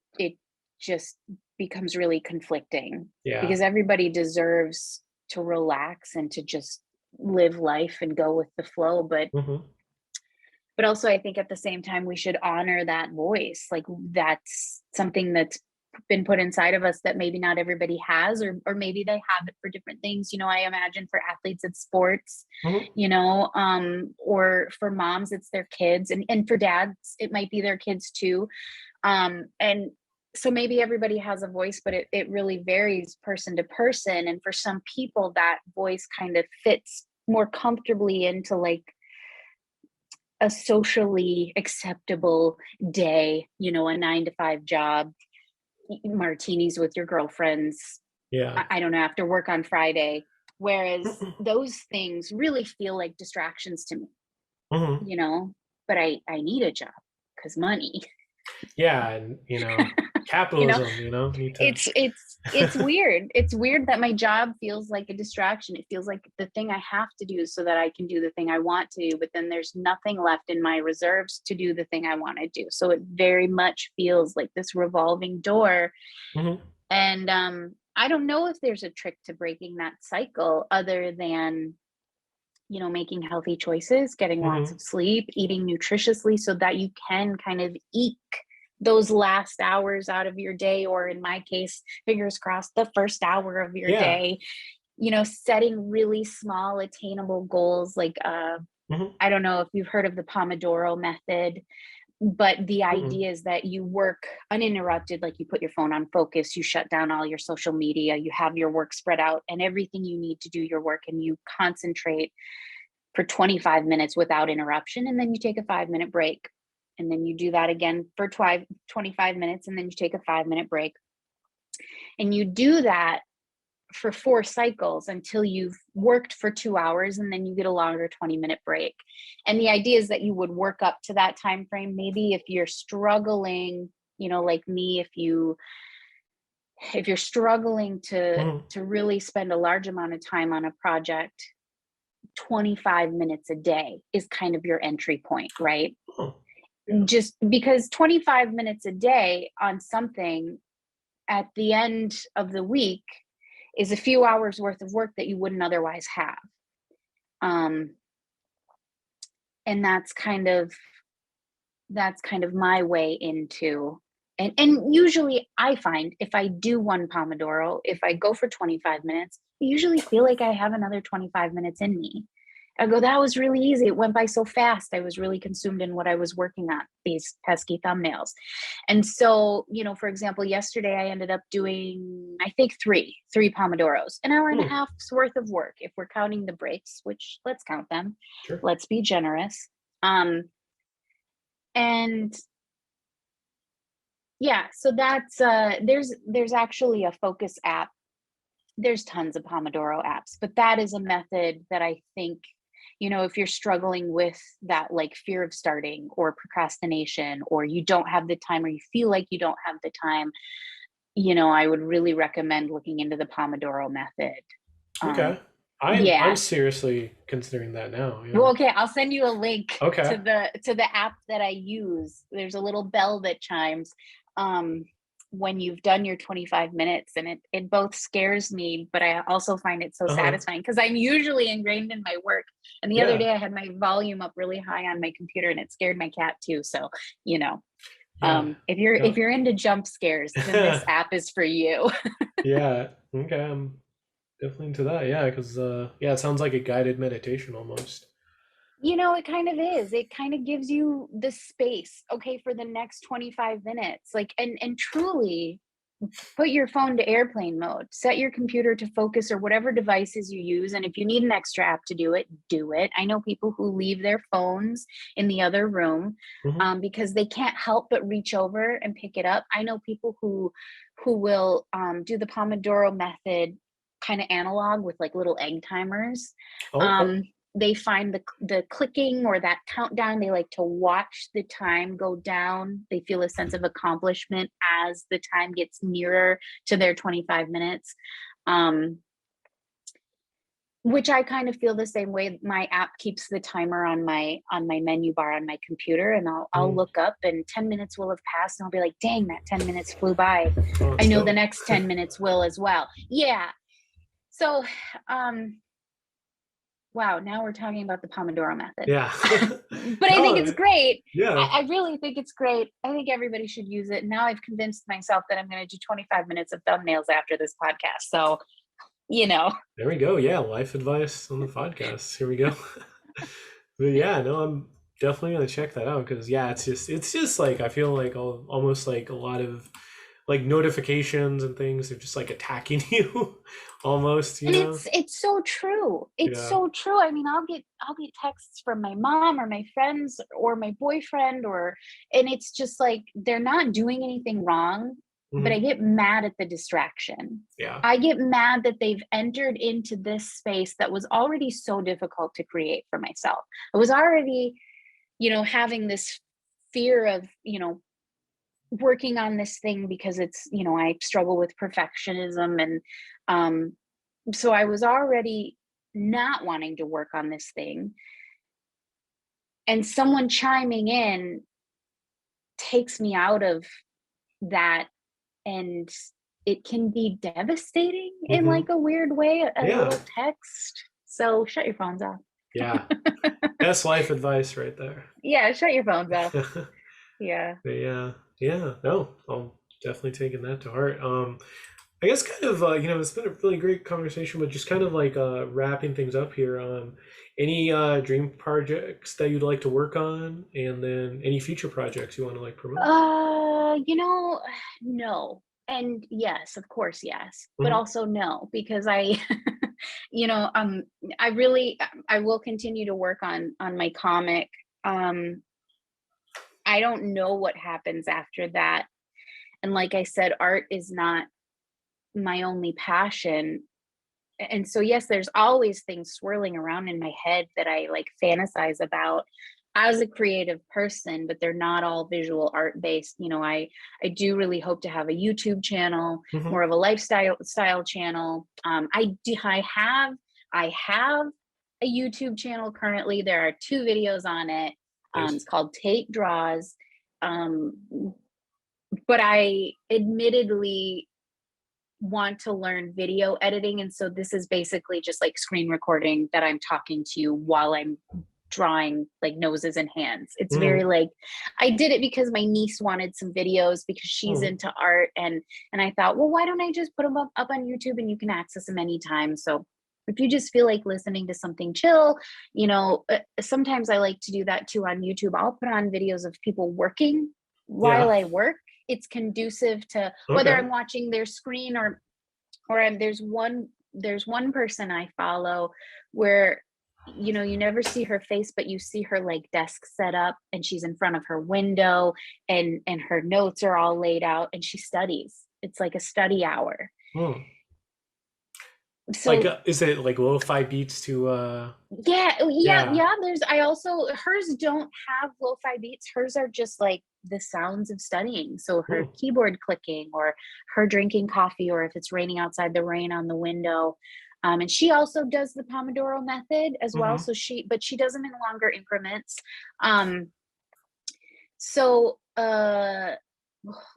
just becomes really conflicting, Yeah. because everybody deserves to relax and to just live life and go with the flow. Hmm. But also, I think at the same time we should honor that voice. Like, that's something that's been put inside of us that maybe not everybody has, or maybe they have it for different things. I imagine for athletes it's sports, Hmm. or for moms it's their kids, and for dads it might be their kids too. And so maybe everybody has a voice, but it really varies person to person. And for some people that voice kind of fits more comfortably into like a socially acceptable day, a 9 to 5 job, martinis with your girlfriends, Yeah. I don't know, after work on Friday. Whereas those things really feel like distractions to me, Hmm. you know, but I need a job because money. Yeah, and you know, capitalism, need to it's weird. It's weird that my job feels like a distraction. It feels like the thing I have to do so that I can do the thing I want to do, but then there's nothing left in my reserves to do the thing I want to do. So it very much feels like this revolving door. Hmm. And I don't know if there's a trick to breaking that cycle other than making healthy choices, getting lots Hmm. of sleep, eating nutritiously so that you can kind of eke those last hours out of your day, or in my case, fingers crossed, the first hour of your Yeah. day, setting really small, attainable goals. Like, Hmm. I don't know if you've heard of the Pomodoro method, but the Hmm. idea is that you work uninterrupted, like you put your phone on focus, you shut down all your social media, you have your work spread out and everything you need to do your work, and you concentrate for 25 minutes without interruption, and then you take a 5-minute break, and then you do that again for 25 minutes, and then you take a 5-minute break, and you do that for 4 cycles until you've worked for 2 hours, and then you get a longer 20-minute break. And the idea is that you would work up to that time frame. Maybe if you're struggling, like me, if you're struggling to Hmm. really spend a large amount of time on a project, 25 minutes a day is kind of your entry point, right? Oh, yeah. Just because 25 minutes a day on something at the end of the week is a few hours worth of work that you wouldn't otherwise have. Um, and that's kind of my way into And usually I find if I do one Pomodoro, if I go for 25 minutes, I usually feel like I have another 25 minutes in me. I go, that was really easy. It went by so fast. I was really consumed in what I was working on, these pesky thumbnails. And so, for example, yesterday I ended up doing, I think three Pomodoros, an hour and a Hmm. half's worth of work. If we're counting the breaks, which let's count them, Sure. let's be generous. And yeah, so that's, there's actually a focus app. There's tons of Pomodoro apps, but that is a method that I think, if you're struggling with that, like fear of starting or procrastination, or you don't have the time, or you feel like you don't have the time, I would really recommend looking into the Pomodoro method. Okay. I'm Yeah. seriously considering that now. Yeah. Well, okay, I'll send you a link Okay. to the app that I use. There's a little bell that chimes um when you've done your 25 minutes, and it both scares me, but I also find it so Uh-huh. satisfying because I'm usually ingrained in my work. And the other Yeah. day I had my volume up really high on my computer and it scared my cat too. So, you know, Yeah. if you're into jump scares, then this No. app is for you. Yeah. Okay. I'm definitely into that. Yeah, because yeah, it sounds like a guided meditation almost. It kind of is. It kind of gives you the space, okay, for the next 25 minutes. Like, and truly put your phone to airplane mode, set your computer to focus or whatever devices you use. And if you need an extra app to do it, do it. I know people who leave their phones in the other room Hmm. because they can't help but reach over and pick it up. I know people who will do the Pomodoro method kind of analog with like little egg timers. Okay. Um, they find the clicking or that countdown, they like to watch the time go down. They feel a sense of accomplishment as the time gets nearer to their 25 minutes. um, which I kind of feel the same way. My app keeps the timer on my menu bar on my computer, and I'll Mm. look up and 10 minutes will have passed and I'll be like, dang, that 10 minutes flew by. Oh, I it's know the dope. next 10 minutes will as well. Yeah. So um wow, now we're talking about the Pomodoro method. Yeah. But I think it's No. great. Yeah. I really think it's great. I think everybody should use it. Now I've convinced myself that I'm going to do 25 minutes of thumbnails after this podcast. So, you know, There we go. Yeah, life advice on the podcast. Here we go. But yeah, no, I'm definitely gonna check that out because yeah, it's just like I feel like almost like a lot of like notifications and things are just like attacking you almost, you and know? it's so true. It's Yeah. so true. I mean, I'll get texts from my mom or my friends or my boyfriend, and it's just like they're not doing anything wrong, but I Hmm. get mad at the distraction. Yeah. I get mad that they've entered into this space that was already so difficult to create for myself. I was already, having this fear of, working on this thing because it's, I struggle with perfectionism. And um so I was already not wanting to work on this thing, and someone chiming in takes me out of that, and it can be devastating in Hmm. like a weird way, a Yeah. little text. So shut your phones off. Yeah. Best life advice right there. Yeah, shut your phones off. Yeah. But yeah, yeah, no, I'll definitely taking that to heart. I guess kind of it's been a really great conversation, but just kind of like wrapping things up here. Any dream projects that you'd like to work on, and then any future projects you want to like promote? No. And yes, of course, yes, but Hmm. also no, because I, you know, um, I really, I will continue to work on my comic. Um, I don't know what happens after that. And like I said, art is not my only passion. And so yes, there's always things swirling around in my head that I like fantasize about as a creative person, but they're not all visual art based. I do really hope to have a YouTube channel, Hmm. more of a lifestyle channel. I have a YouTube channel currently. There are two videos on it. Nice. It's called Tate Draws. Um, but I admittedly want to learn video editing, and so this is basically just like screen recording that I'm talking to you while I'm drawing like noses and hands. It's very Mm-hmm. like, I did it because my niece wanted some videos because she's Mm-hmm. into art, and I thought, well, why don't I just put them up on YouTube and you can access them anytime. So if you just feel like listening to something chill, sometimes I like to do that too on YouTube. I'll put on videos of people working while Yeah. I work. It's conducive to whether Okay. I'm watching their screen or there's one person I follow where you never see her face, but you see her like desk set up, and she's in front of her window, and her notes are all laid out, and she studies. It's like a study hour. Hmm. Like, So is it like lo-fi beats to yeah, yeah, yeah. yeah. I also, hers don't have lo-fi beats. Hers are just like the sounds of studying. So her Hmm. keyboard clicking, or her drinking coffee, or if it's raining outside, the rain on the window. And she also does the Pomodoro method as well. Mm-hmm. But she does them in longer increments. Um, so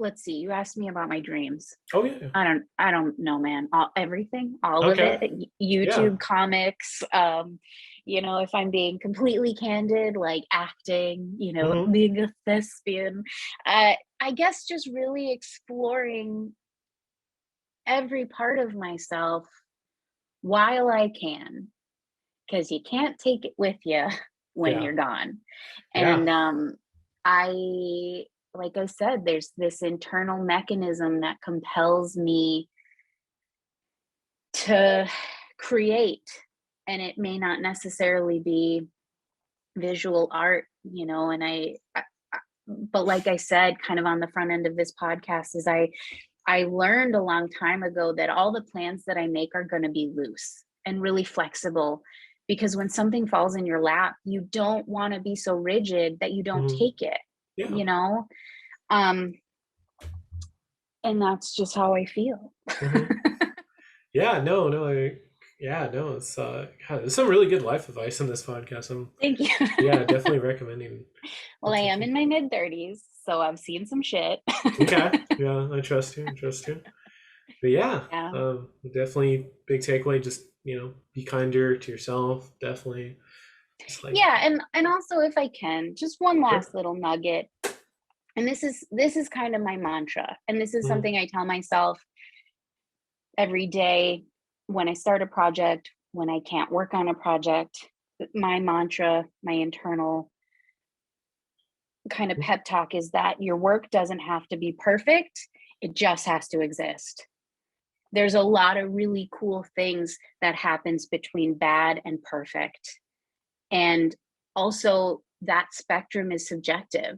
let's see. You asked me about my dreams. Oh yeah. I don't know, man. Everything, all of Okay. it. Yeah. YouTube, comics. If I'm being completely candid, like acting, Mm-hmm. being a thespian. I guess just really exploring every part of myself while I can, because you can't take it with you when Yeah. you're gone. Yeah. And I, like I said, there's this internal mechanism that compels me to create, and it may not necessarily be visual art, and but like I said, kind of on the front end of this podcast, is I learned a long time ago that all the plans that I make are going to be loose and really flexible, because when something falls in your lap, you don't want to be so rigid that you don't Mm-hmm. take it, Yeah. you know um and that's just how I feel. Mm-hmm. Yeah, no, no, yeah, no, it's God, there's some really good life advice in this podcast. I'm, Thank you. yeah, definitely recommending Well, I am taking. in my mid 30s, so I've seen some shit. Okay, yeah, I trust you, I trust you. But yeah, Yeah. definitely big takeaway. Just be kinder to yourself. Definitely, just like Yeah, and also, if I can, just one sure. last little nugget. And this is kind of my mantra, and this is Mm-hmm. something I tell myself every day when I start a project, when I can't work on a project. My mantra, my internal kind of pep talk, is that your work doesn't have to be perfect. It just has to exist. There's a lot of really cool things that happens between bad and perfect. And also, that spectrum is subjective.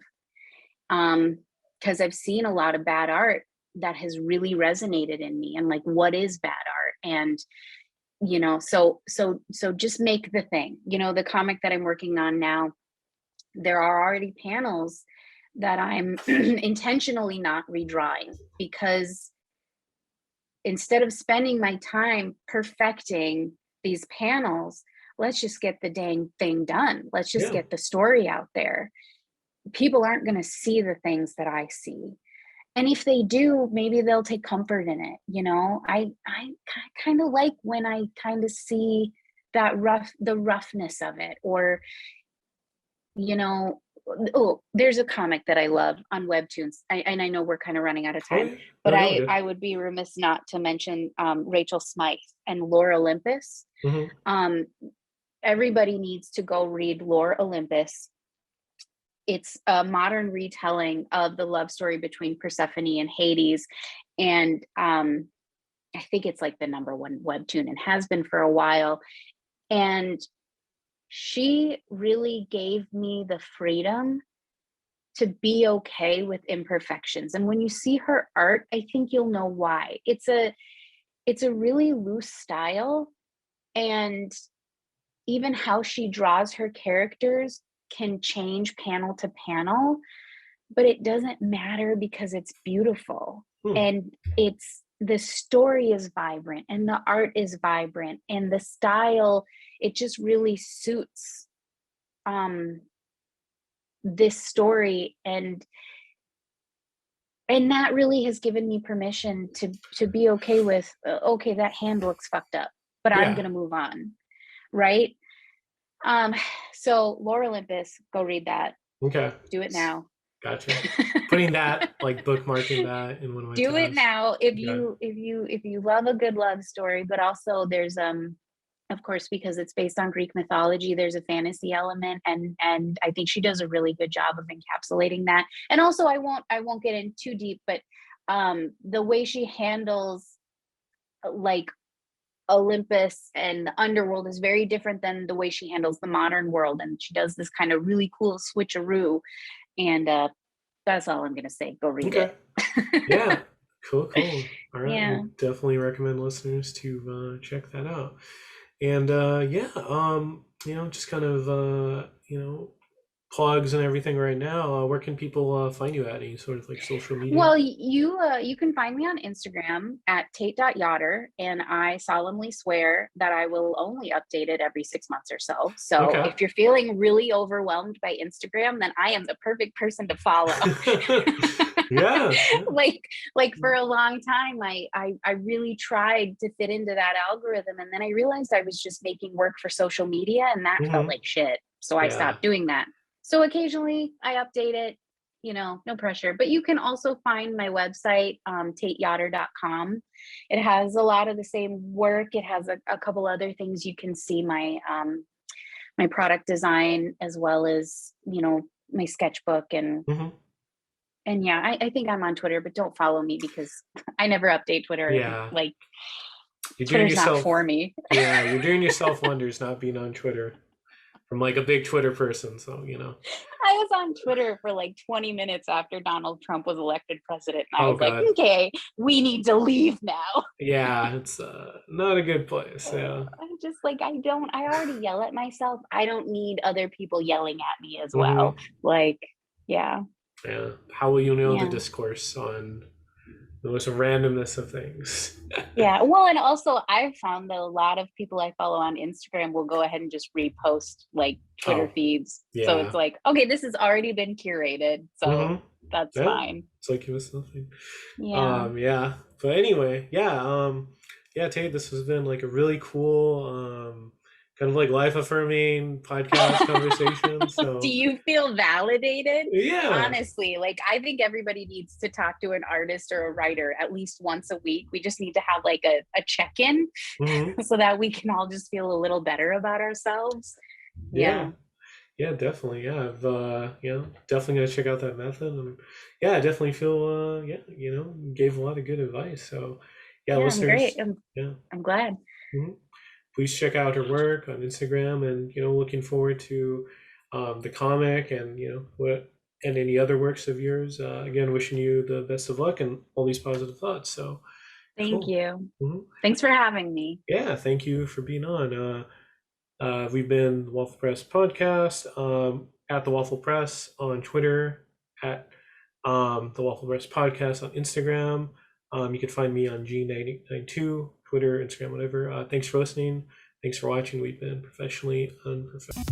Because I've seen a lot of bad art that has really resonated in me, and like, what is bad art? And so just make the thing. The comic that I'm working on now, there are already panels that I'm intentionally not redrawing, because instead of spending my time perfecting these panels, let's just get the dang thing done. Let's just Yeah. get the story out there. People aren't going to see the things that I see. And if they do, maybe they'll take comfort in it. I kind of like when I kind of see the roughness of it, or you know oh, there's a comic that I love on Webtoons, and I know we're kind of running out of Oh time, yeah. but No, no, I good. would be remiss not to mention Rachel Smythe and Lore Olympus. Mm-hmm. um Everybody needs to go read Lore Olympus. It's a modern retelling of the love story between Persephone and Hades, and I think it's like the number one webtoon, and has been for a while. And she really gave me the freedom to be okay with imperfections. And when you see her art, I think you'll know why. It's a really loose style, and even how she draws her characters can change panel to panel, but it doesn't matter because it's beautiful. Hmm. And the story is vibrant, and the art is vibrant, and the style, it just really suits um this story. And that really has given me permission to be okay with, okay, that hand looks fucked up, but I'm Yeah. going to move on, right? Um, so Lore Olympus, go read that. Okay. Do it now. Gotcha. Putting that, like bookmarking that in one of my Do it tabs. now if Okay. you love a good love story, but also there's of course, because it's based on Greek mythology, there's a fantasy element, and I think she does a really good job of encapsulating that. And also, I won't get in too deep, but the way she handles like Olympus and the underworld is very different than the way she handles the modern world, and she does this kind of really cool switcheroo. And that's all I'm gonna say. Go read Okay. it. Yeah. Cool. All right. Yeah. We'll definitely recommend listeners to check that out. And yeah, just kind of plugs and everything right now. Where can people find you at? Any sort of like social media? Well, you can find me on Instagram at Tate.Yotter, and I solemnly swear that I will only update it every 6 months or so. So Okay. if you're feeling really overwhelmed by Instagram, then I am the perfect person to follow. Yeah. like for a long time, I really tried to fit into that algorithm, and then I realized I was just making work for social media, and that felt like shit. So I Yeah. stopped doing that. So occasionally I update it, no pressure. But you can also find my website, tateyotter.com. It has a lot of the same work. It has a couple other things. You can see my product design, as well as, my sketchbook, Hmm. and yeah, I think I'm on Twitter, but don't follow me because I never update Twitter. Yeah. Like, You're doing Twitter's not yourself. for me. Yeah, you're doing yourself wonders not being on Twitter from like a big Twitter person. So I was on Twitter for like 20 minutes after Donald Trump was elected president, and I Oh was like, God. okay, we need to leave now. Yeah, it's not a good place. Yeah. I'm just like, I already yell at myself. I don't need other people yelling at me as well. Hmm. Like, yeah, Yeah. How will you know the yeah. discourse on the most randomness of things? Yeah. Well, and also I've found that a lot of people I follow on Instagram will go ahead and just repost like Twitter Oh, feeds. So it's yeah. like, okay, this has already been curated. So Hmm. that's Yeah. fine. It's like it was nothing. Yeah. Yeah. But anyway, yeah. Yeah, Tate, this has been like a really cool, kind of like life affirming podcast conversation. Do So you feel validated? yeah. Honestly, like I think everybody needs to talk to an artist or a writer at least once a week. We just need to have like a check-in Hmm. so that we can all just feel a little better about ourselves. Yeah. Yeah. Yeah, definitely. Yeah, I've definitely gonna check out that method. And yeah, I definitely feel yeah, gave a lot of good advice. So yeah, Yeah, I'm great. listeners, yeah, I'm glad. mhm, please check out her work on Instagram, and looking forward to the comic and what and any other works of yours. Again, wishing you the best of luck and all these positive thoughts. So Thank cool. you. Hmm. Thanks for having me. Yeah, thank you for being on. We've been the Waffle Press podcast, at the Waffle Press on Twitter, at the Waffle Press podcast on Instagram. You can find me on G992, Twitter, Instagram, whatever. Thanks for listening. Thanks for watching. We've been professionally unprofessional.